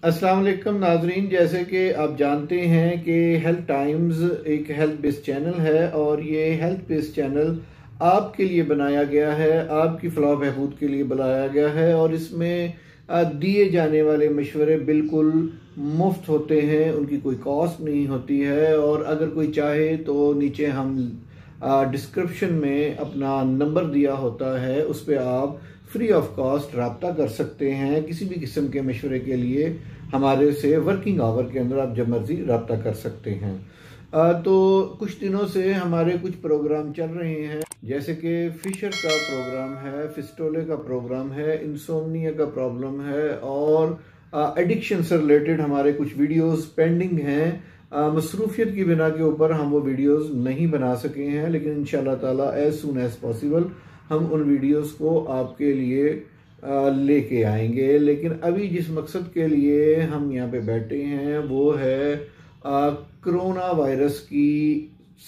अस्सलाम वालेकुम नाजरीन, जैसे कि आप जानते हैं कि हेल्थ टाइम्स एक हेल्थ बेस्ड चैनल है और ये हेल्थ बेस्ड चैनल आपके लिए बनाया गया है, आपकी फलाह बहबूद के लिए बनाया गया है और इसमें दिए जाने वाले मशवरे बिल्कुल मुफ्त होते हैं, उनकी कोई कॉस्ट नहीं होती है। और अगर कोई चाहे तो नीचे हम डिस्क्रिप्शन में अपना नंबर दिया होता है, उस पर आप फ्री ऑफ कॉस्ट रब्ता कर सकते हैं। किसी भी किस्म के मशवरे के लिए हमारे से वर्किंग आवर के अंदर आप जब मर्जी रब्ता कर सकते हैं। तो कुछ दिनों से हमारे कुछ प्रोग्राम चल रहे हैं, जैसे कि फिशर का प्रोग्राम है, फिस्टोले का प्रोग्राम है, इंसोमनिया का प्रॉब्लम है और एडिक्शन से रिलेटेड हमारे कुछ वीडियोस पेंडिंग हैं। मसरूफियत की बिना के ऊपर हम वो वीडियोस नहीं बना सके हैं, लेकिन इंशाल्लाह ताला एज सून एज पॉसिबल हम उन वीडियोस को आपके लिए लेके आएंगे। लेकिन अभी जिस मकसद के लिए हम यहाँ पे बैठे हैं वो है कोरोना वायरस की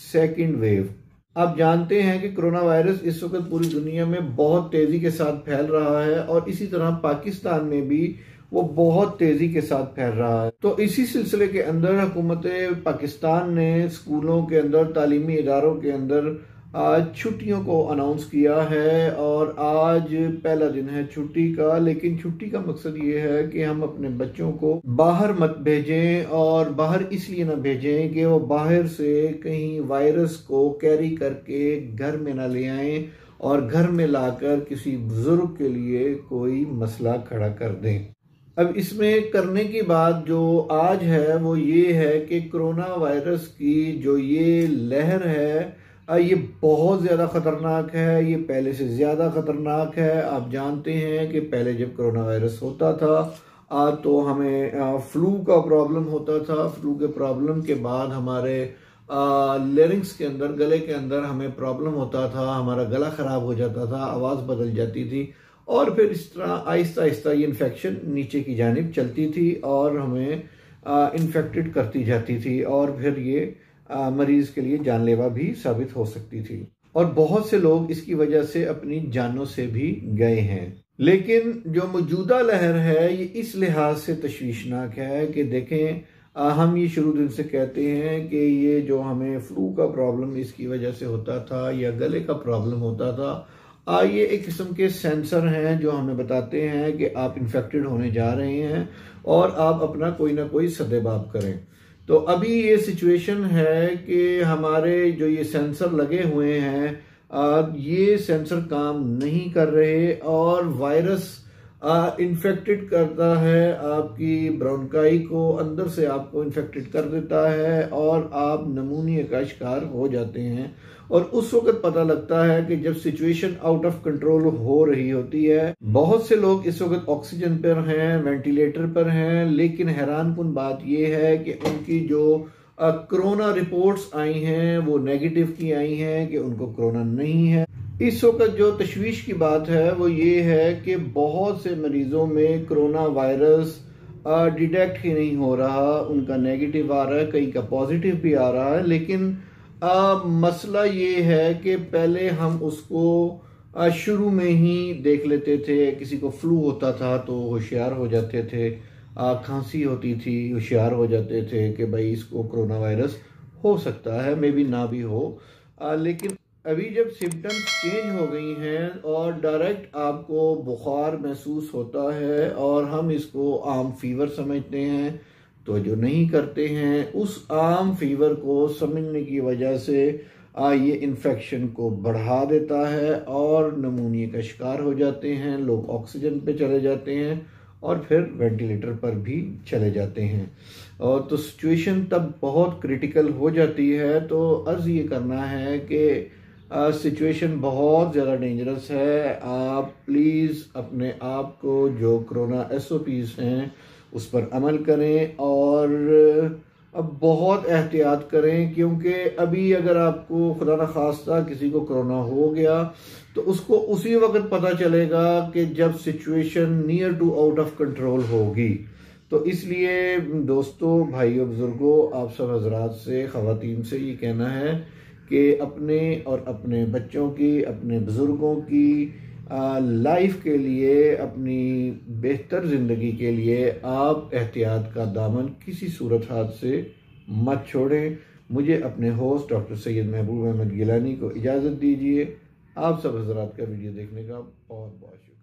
सेकंड वेव। आप जानते हैं कि कोरोना वायरस इस वक्त पूरी दुनिया में बहुत तेजी के साथ फैल रहा है और इसी तरह पाकिस्तान में भी वो बहुत तेजी के साथ फैल रहा है। तो इसी सिलसिले के अंदर हुकूमत पाकिस्तान ने स्कूलों के अंदर, तालीमी इदारों के अंदर आज छुट्टियों को अनाउंस किया है और आज पहला दिन है छुट्टी का। लेकिन छुट्टी का मकसद ये है कि हम अपने बच्चों को बाहर मत भेजें, और बाहर इसलिए ना भेजें कि वो बाहर से कहीं वायरस को कैरी करके घर में ना ले आएं और घर में लाकर किसी बुजुर्ग के लिए कोई मसला खड़ा कर दें। अब इसमें करने की बात जो आज है वो ये है कि कोरोना वायरस की जो ये लहर है ये बहुत ज़्यादा ख़तरनाक है, ये पहले से ज़्यादा ख़तरनाक है। आप जानते हैं कि पहले जब कोरोना वायरस होता था तो हमें फ्लू का प्रॉब्लम होता था। फ्लू के प्रॉब्लम के बाद हमारे लेरिंग्स के अंदर, गले के अंदर हमें प्रॉब्लम होता था, हमारा गला ख़राब हो जाता था, आवाज़ बदल जाती थी और फिर इस तरह आहिस्ता आहिस्ता ये इन्फेक्शन नीचे की जानिब चलती थी और हमें इन्फेक्टेड करती जाती थी और फिर ये मरीज के लिए जानलेवा भी साबित हो सकती थी और बहुत से लोग इसकी वजह से अपनी जानों से भी गए हैं। लेकिन जो मौजूदा लहर है ये इस लिहाज से तशवीशनाक है कि देखें, हम ये शुरू दिन से कहते हैं कि ये जो हमें फ्लू का प्रॉब्लम इसकी वजह से होता था या गले का प्रॉब्लम होता था, ये एक किस्म के सेंसर हैं जो हमें बताते हैं कि आप इन्फेक्टेड होने जा रहे हैं और आप अपना कोई ना कोई सदेबाब करें। तो अभी ये सिचुएशन है कि हमारे जो ये सेंसर लगे हुए हैं ये सेंसर काम नहीं कर रहे और वायरस इन्फेक्टेड करता है आपकी ब्रोंकाई को, अंदर से आपको इन्फेक्टेड कर देता है और आप नमूनिया का शिकार हो जाते हैं। और उस वक्त पता लगता है कि जब सिचुएशन आउट ऑफ कंट्रोल हो रही होती है। बहुत से लोग इस वक्त ऑक्सीजन पर हैं, वेंटिलेटर पर हैं, लेकिन हैरानकुन बात यह है कि उनकी जो कोरोना रिपोर्ट्स आई हैं वो नेगेटिव की आई हैं कि उनको कोरोना नहीं है। इस वक्त जो तशवीश की बात है वो ये है कि बहुत से मरीजों में कोरोना वायरस डिटेक्ट ही नहीं हो रहा, उनका नेगेटिव आ रहा है, कई का पॉजिटिव भी आ रहा है। लेकिन मसला ये है कि पहले हम उसको शुरू में ही देख लेते थे। किसी को फ्लू होता था तो होशियार हो जाते थे, खांसी होती थी होशियार हो जाते थे कि भाई इसको कोरोना वायरस हो सकता है, मे बी ना भी हो। लेकिन अभी जब सिम्टम्स चेंज हो गई हैं और डायरेक्ट आपको बुखार महसूस होता है और हम इसको आम फीवर समझते हैं, तो जो नहीं करते हैं उस आम फीवर को समझने की वजह से ये इन्फेक्शन को बढ़ा देता है और नमूनिया का शिकार हो जाते हैं। लोग ऑक्सीजन पे चले जाते हैं और फिर वेंटिलेटर पर भी चले जाते हैं और तो सिचुएशन तब बहुत क्रिटिकल हो जाती है। तो अर्ज़ ये करना है कि सिचुएशन बहुत ज़्यादा डेंजरस है। आप प्लीज़ अपने आप को जो कोरोना SOPs हैं उस पर अमल करें और अब बहुत एहतियात करें, क्योंकि अभी अगर आपको खुदा न खास्ता किसी को कोरोना हो गया तो उसको उसी वक्त पता चलेगा कि जब situation near to out of control होगी। तो इसलिए दोस्तों, भाइयों, बुजुर्गों, आप सब हजरात से, ख़वातीन से ये कहना है कि अपने और अपने बच्चों की, अपने बुजुर्गों की लाइफ के लिए, अपनी बेहतर ज़िंदगी के लिए आप एहतियात का दामन किसी सूरत हाल से मत छोड़ें। मुझे अपने होस्ट डॉक्टर सैयद महबूब अहमद गिलानी को इजाज़त दीजिए। आप सब हज़रात का वीडियो देखने का बहुत बहुत शुक्रिया।